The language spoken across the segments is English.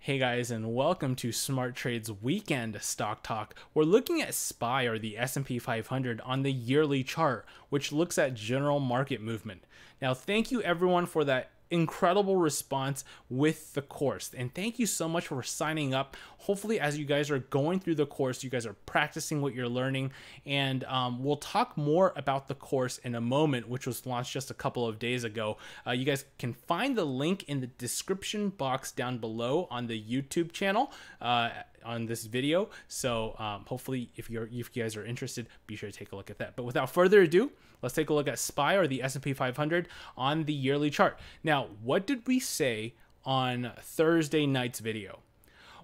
Hey guys, and welcome to Smart Trade's weekend stock talk. We're looking at SPY, or the S&P 500, on the yearly chart, which looks at general market movement. Now, thank you everyone for that incredible response with the course, and thank you so much for signing up. Hopefully, as you guys are going through the course, you guys are practicing what you're learning, and we'll talk more about the course in a moment, which was launched just a couple of days ago. You guys can find the link in the description box down below on the YouTube channel on this video. So hopefully, if you guys are interested, be sure to take a look at that. But without further ado, let's take a look at SPY, or the S&P 500, on the yearly chart. Now, what did we say on Thursday night's video?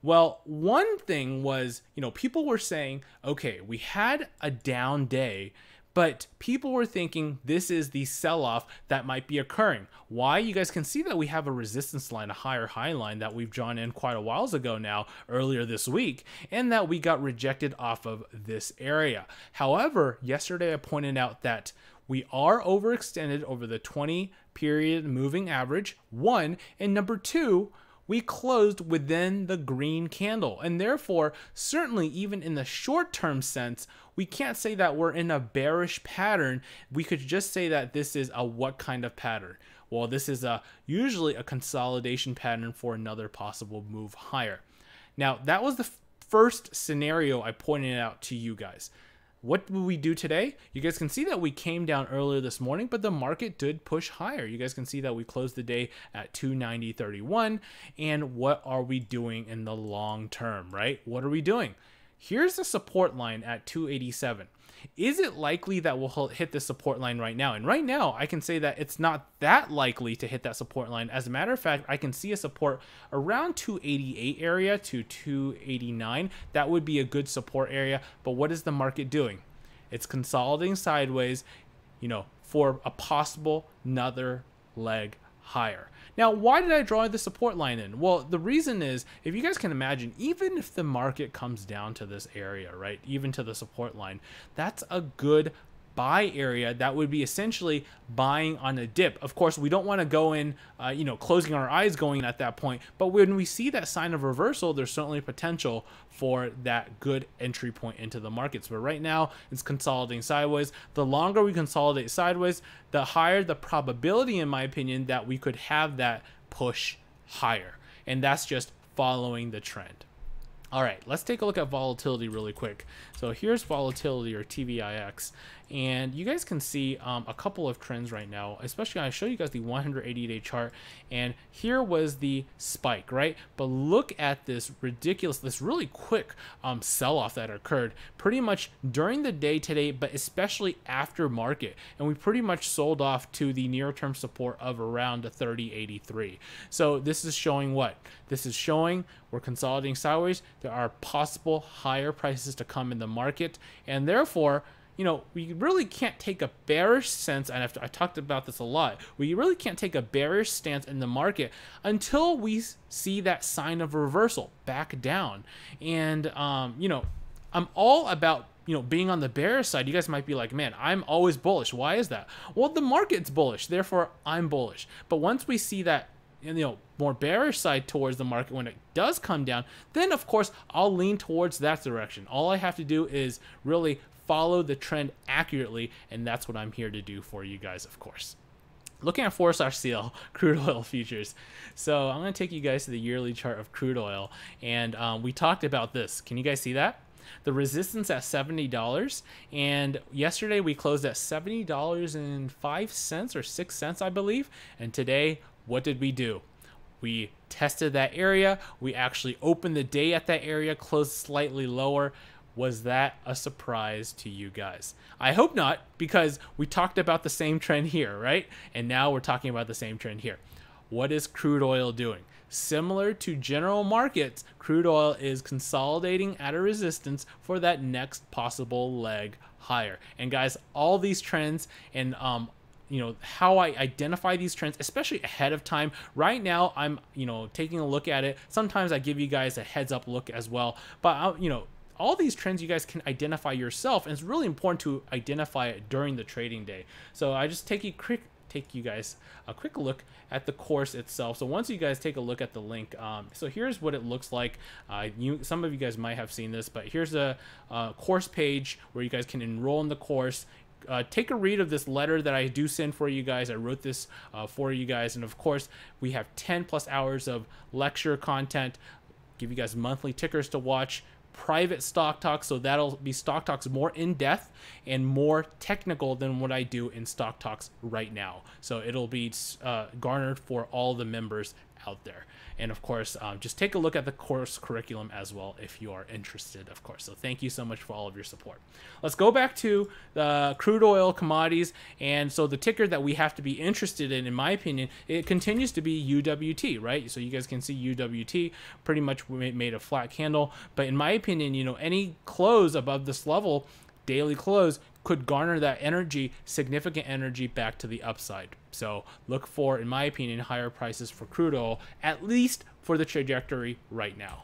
Well, one thing was, people were saying, okay, we had a down day, but people were thinking this is the sell-off that might be occurring. Why? You guys can see that we have a resistance line, a higher high line that we've drawn in quite a while ago now, earlier this week, and that we got rejected off of this area. However, yesterday I pointed out that we are overextended over the 20 period moving average, one, and number two, we closed within the green candle, and therefore, certainly even in the short-term sense, we can't say that we're in a bearish pattern. We could just say that this is a what kind of pattern? Well, this is usually a consolidation pattern for another possible move higher. Now, that was the first scenario I pointed out to you guys. What will we do today? You guys can see that we came down earlier this morning, but the market did push higher. You guys can see that we closed the day at 290.31. And what are we doing in the long term, right? What are we doing? Here's the support line at 287. Is it likely that we'll hit the support line right now? And right now, I can say that it's not that likely to hit that support line. As a matter of fact, I can see a support around 288 area to 289. That would be a good support area. But what is the market doing? It's consolidating sideways, for a possible another leg higher. Now, why did I draw the support line in? Well, the reason is, if you guys can imagine, even if the market comes down to this area, right, even to the support line, that's a good buy area. That would be essentially buying on a dip. Of course, we don't want to go in, closing our eyes going at that point. But when we see that sign of reversal, there's certainly potential for that good entry point into the markets. But right now, it's consolidating sideways. The longer we consolidate sideways, the higher the probability, in my opinion, that we could have that push higher. And that's just following the trend. All right, let's take a look at volatility really quick. So here's volatility, or TVIX, and you guys can see a couple of trends right now, especially I show you guys the 180-day chart, and here was the spike, right? But look at this really quick sell-off that occurred pretty much during the day today, but especially after market, and we pretty much sold off to the near-term support of around 30.83. So this is showing what? This is showing we're consolidating sideways. There are possible higher prices to come in the market, and therefore, we really can't take a bearish stance, and I talked about this a lot. We really can't take a bearish stance in the market until we see that sign of reversal back down. And I'm all about being on the bearish side. You guys might be like, man, I'm always bullish. Why is that? Well, the market's bullish, therefore I'm bullish. But once we see that more bearish side towards the market when it does come down, then of course I'll lean towards that direction. All I have to do is really follow the trend accurately, and that's what I'm here to do for you guys, of course. Looking at 4/CL crude oil futures. So I'm going to take you guys to the yearly chart of crude oil, and we talked about this. Can you guys see that? The resistance at $70, and yesterday we closed at $70.05 or 6 cents, I believe, and today, what did we do? We tested that area. We actually opened the day at that area, closed slightly lower. Was that a surprise to you guys? I hope not, because we talked about the same trend here, right? And now we're talking about the same trend here. What is crude oil doing? Similar to general markets, crude oil is consolidating at a resistance for that next possible leg higher. And guys, all these trends and how I identify these trends, especially ahead of time. Right now, I'm, taking a look at it. Sometimes I give you guys a heads up look as well, but all these trends you guys can identify yourself, and it's really important to identify it during the trading day. So I just take a take you guys a quick look at the course itself. So once you guys take a look at the link, so here's what it looks like. Some of you guys might have seen this, but here's a course page where you guys can enroll in the course. Take a read of this letter that I do send for you guys. I wrote this for you guys, and of course we have 10+ hours of lecture content, give you guys monthly tickers to watch, private stock talks, so that'll be stock talks more in depth and more technical than what I do in stock talks right now. So it'll be garnered for all the members out there. And of course, just take a look at the course curriculum as well if you are interested, of course. So thank you so much for all of your support. Let's go back to the crude oil commodities. And so the ticker that we have to be interested in my opinion, it continues to be UWT, right? So you guys can see UWT pretty much made a flat candle. But in my opinion, you know, any close above this level, daily close, could garner that energy, significant energy, back to the upside. So look for, in my opinion, higher prices for crude oil, at least for the trajectory right now.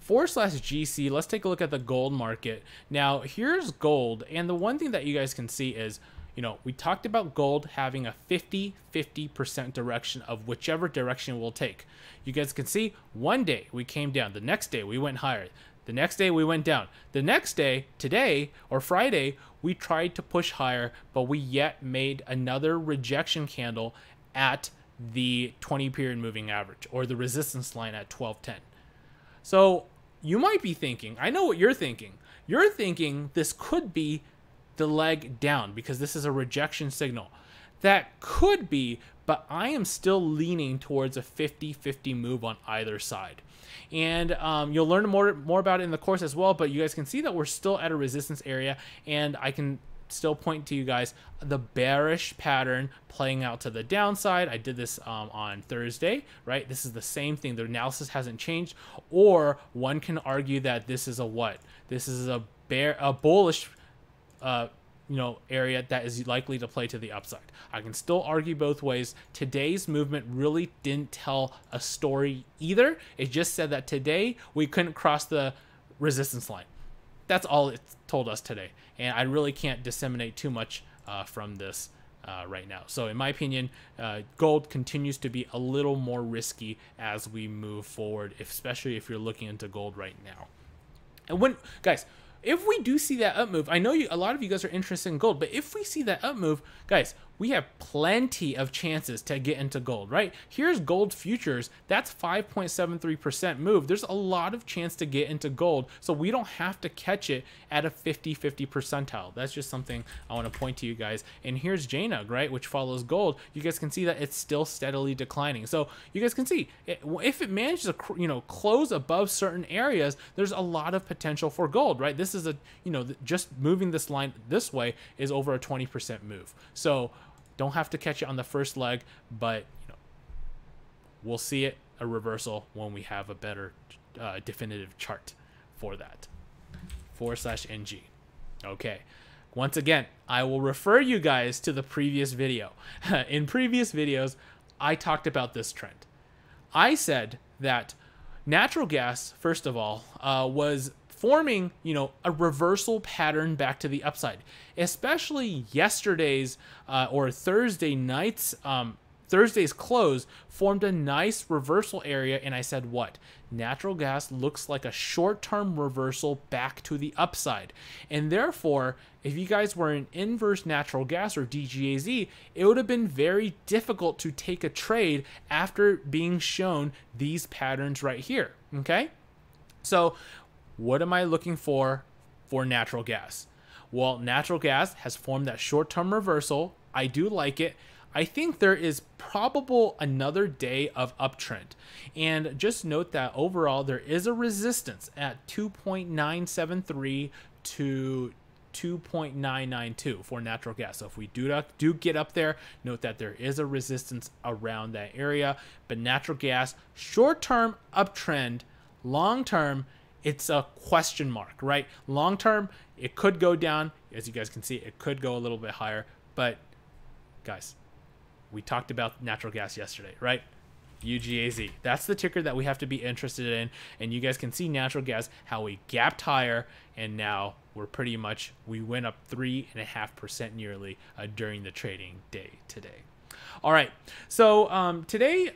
/GC, let's take a look at the gold market. Now here's gold, and the one thing that you guys can see is, you know, we talked about gold having a 50% direction of whichever direction we'll take. You guys can see one day we came down, the next day we went higher. The next day we went down. The next day, today or Friday, we tried to push higher, but we yet made another rejection candle at the 20-period moving average, or the resistance line at 1210. So you might be thinking, I know what you're thinking. You're thinking this could be the leg down because this is a rejection signal. That could be, but I am still leaning towards a 50-50 move on either side. And you'll learn more about it in the course as well, but you guys can see that we're still at a resistance area, and I can still point to you guys the bearish pattern playing out to the downside. I did this on Thursday, right? This is the same thing. The analysis hasn't changed, or one can argue that this is a what? This is a bullish area that is likely to play to the upside. I can still argue both ways. Today's movement really didn't tell a story either. It just said that today we couldn't cross the resistance line. That's all it told us today. And I really can't disseminate too much from this right now. So in my opinion, gold continues to be a little more risky as we move forward, especially if you're looking into gold right now. And guys, if we do see that up move, I know a lot of you guys are interested in gold, but if we see that up move, guys, we have plenty of chances to get into gold, right? Here's gold futures. That's 5.73% move. There's a lot of chance to get into gold, so we don't have to catch it at a 50-50 percentile. That's just something I want to point to you guys. And here's JNUG, right, which follows gold. You guys can see that it's still steadily declining. So you guys can see if it manages to close above certain areas, there's a lot of potential for gold, right? This is just moving this line this way is over a 20% move. So don't have to catch it on the first leg, but we'll see a reversal when we have a better definitive chart for that. /NG. Okay. Once again, I will refer you guys to the previous video. In previous videos, I talked about this trend. I said that natural gas, first of all, was forming, a reversal pattern back to the upside, especially yesterday's or Thursday night's, Thursday's close formed a nice reversal area. And I said, what? Natural gas looks like a short-term reversal back to the upside. And therefore, if you guys were in inverse natural gas or DGAZ, it would have been very difficult to take a trade after being shown these patterns right here. Okay. So what am I looking for natural gas? Well, natural gas has formed that short-term reversal. I do like it. I think there is probable another day of uptrend. And just note that overall there is a resistance at 2.973 to 2.992 for natural gas. So if we do get up there, note that there is a resistance around that area. But natural gas, short-term uptrend, long-term, it's a question mark, right? Long term, it could go down. As you guys can see, it could go a little bit higher. But guys, we talked about natural gas yesterday, right? UGAZ. That's the ticker that we have to be interested in. And you guys can see natural gas, how we gapped higher, and now we're pretty much, we went up 3.5% nearly during the trading day today. All right, so today,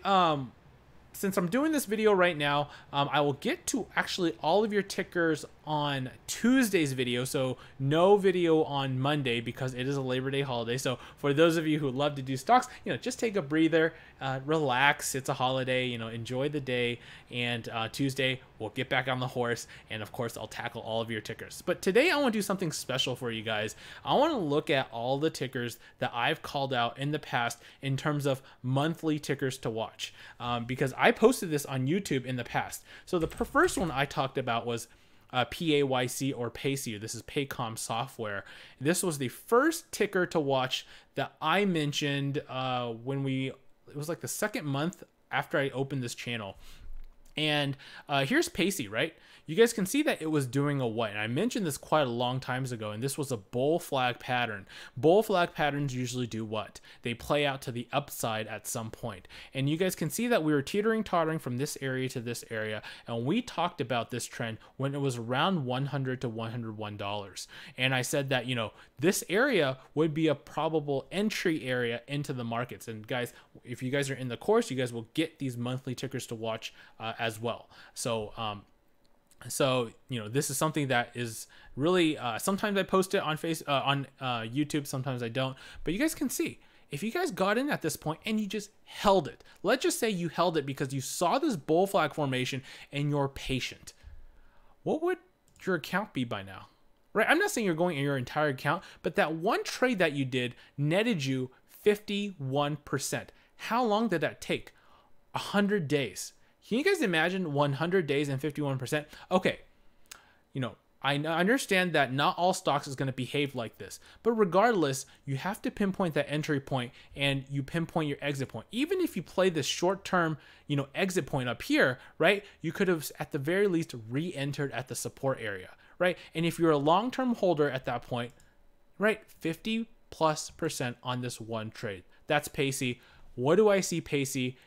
since I'm doing this video right now, I will get to actually all of your tickers on Tuesday's video. So no video on Monday because it is a Labor Day holiday. So for those of you who love to do stocks, just take a breather, relax. It's a holiday, enjoy the day. And Tuesday, we'll get back on the horse. And of course, I'll tackle all of your tickers. But today I want to do something special for you guys. I want to look at all the tickers that I've called out in the past in terms of monthly tickers to watch. Because I posted this on YouTube in the past. So the first one I talked about was PAYC or Pacey. This is Paycom software. This was the first ticker to watch that I mentioned it was like the second month after I opened this channel. And here's Pacey, right? You guys can see that it was doing a what? And I mentioned this quite a long time ago, and this was a bull flag pattern. Bull flag patterns usually do what? They play out to the upside at some point. And you guys can see that we were teetering-tottering from this area to this area, and we talked about this trend when it was around $100 to $101. And I said that, this area would be a probable entry area into the markets. And guys, if you guys are in the course, you guys will get these monthly tickers to watch as well. So, this is something that is really, sometimes I post it on YouTube, sometimes I don't, but you guys can see, if you guys got in at this point and you just held it, let's just say you held it because you saw this bull flag formation and you're patient, what would your account be by now? Right? I'm not saying you're going in your entire account, but that one trade that you did netted you 51%. How long did that take? 100 days. Can you guys imagine 100 days and 51%? Okay, I understand that not all stocks is going to behave like this, but regardless, you have to pinpoint that entry point and you pinpoint your exit point. Even if you play this short-term, exit point up here, right? You could have at the very least re-entered at the support area, right? And if you're a long-term holder at that point, right, 50+% on this one trade. That's Pacey. What do I see Pacey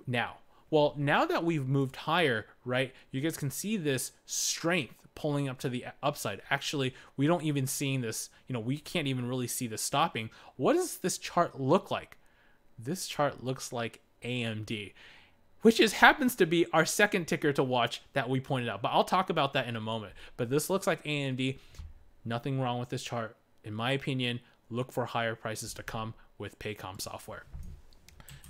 now? Well, now that we've moved higher, right, you guys can see this strength pulling up to the upside. Actually, we don't even see this, we can't even really see the stopping. What does this chart look like? This chart looks like AMD, which happens to be our second ticker to watch that we pointed out. But I'll talk about that in a moment. But this looks like AMD. Nothing wrong with this chart. In my opinion, look for higher prices to come with Paycom software.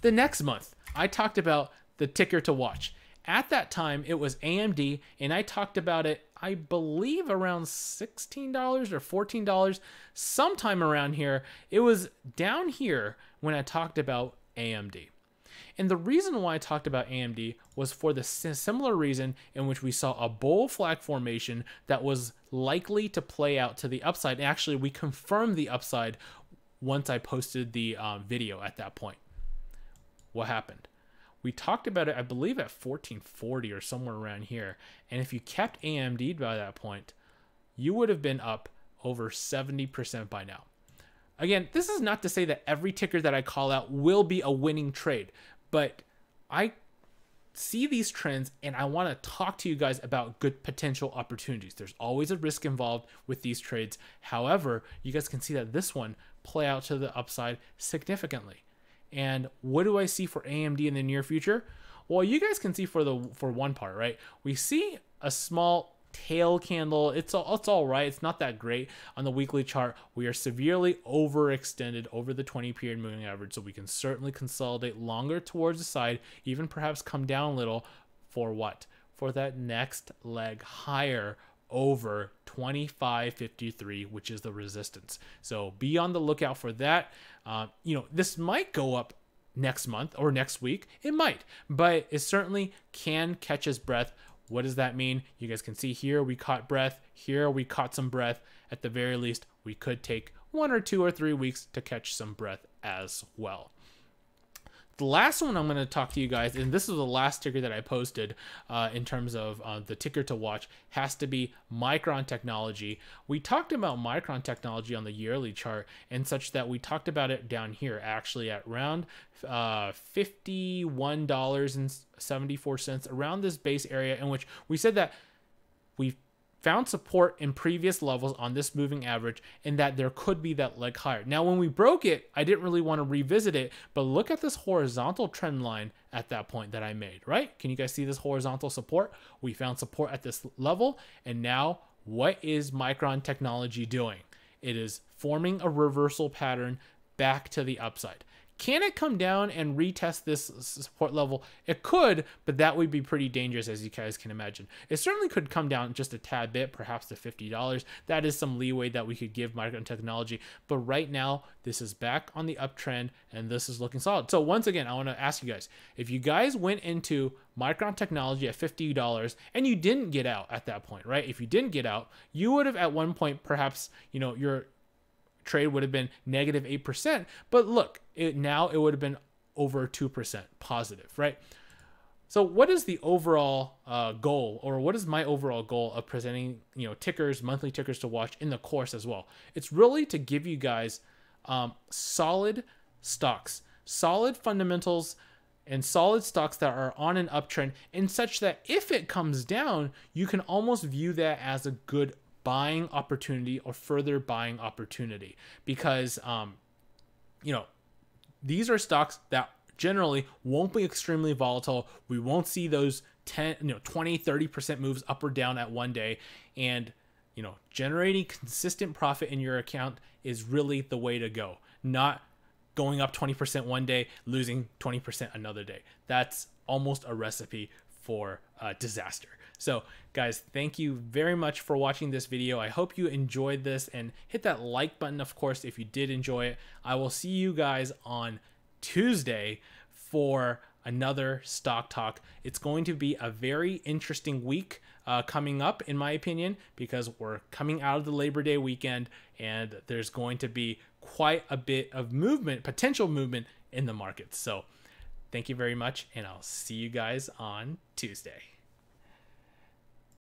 The next month, I talked about the ticker to watch. At that time, it was AMD, and I talked about it, I believe, around $16 or $14, sometime around here. It was down here when I talked about AMD. And the reason why I talked about AMD was for the similar reason in which we saw a bull flag formation that was likely to play out to the upside. And actually, we confirmed the upside once I posted the video at that point. What happened? We talked about it, I believe, at 1440 or somewhere around here. And if you kept AMD by that point, you would have been up over 70% by now. Again, this is not to say that every ticker that I call out will be a winning trade, but I see these trends and I want to talk to you guys about good potential opportunities. There's always a risk involved with these trades. However, you guys can see that this one play out to the upside significantly. And what do I see for AMD in the near future? Well, you guys can see for one part, right? We see a small tail candle. It's all right. It's not that great. On the weekly chart, we are severely overextended over the 20-period moving average, so we can certainly consolidate longer towards the side, even perhaps come down a little for what? For that next leg higher over 25.53, which is the resistance. So be on the lookout for that. This might go up next month or next week. It might, but it certainly can catch its breath. What does that mean? You guys can see here we caught breath. Here we caught some breath. At the very least, we could take 1 or 2 or 3 weeks to catch some breath as well. The last one I'm going to talk to you guys, and this is the last ticker that I posted in terms of the ticker to watch, has to be Micron Technology. We talked about Micron Technology on the yearly chart and such that we talked about it down here actually at around $51.74, around this base area, in which we said that we found support in previous levels on this moving average and that there could be that leg higher. Now, when we broke it, I didn't really want to revisit it, but look at this horizontal trend line at that point that I made, right? Can you guys see this horizontal support? We found support at this level, and now what is Micron Technology doing? It is forming a reversal pattern back to the upside. Can it come down and retest this support level? It could, but that would be pretty dangerous, as you guys can imagine. It certainly could come down just a tad bit, perhaps to $50. That is some leeway that we could give Micron Technology. But right now, this is back on the uptrend, and this is looking solid. So once again, I want to ask you guys, if you guys went into Micron Technology at $50 and you didn't get out at that point, right? If you didn't get out, you would have at one point perhaps, you know, your trade would have been negative 8%, but look, now it would have been over 2% positive, right? So what is the overall goal, or what is my overall goal of presenting, you know, tickers, monthly tickers to watch in the course as well? It's really to give you guys solid stocks, solid fundamentals, and solid stocks that are on an uptrend, in such that if it comes down, you can almost view that as a good buying opportunity or further buying opportunity, because you know, these are stocks that generally won't be extremely volatile. We won't see those 10, 20, 30% moves up or down at one day, and you know, generating consistent profit in your account is really the way to go, not going up 20% one day, losing 20% another day. That's almost a recipe for disaster. So guys, thank you very much for watching this video. I hope you enjoyed this, and hit that like button, of course, if you did enjoy it. I will see you guys on Tuesday for another stock talk. It's going to be a very interesting week coming up, in my opinion, because we're coming out of the Labor Day weekend, and there's going to be quite a bit of movement, potential movement in the markets. So thank you very much, and I'll see you guys on Tuesday.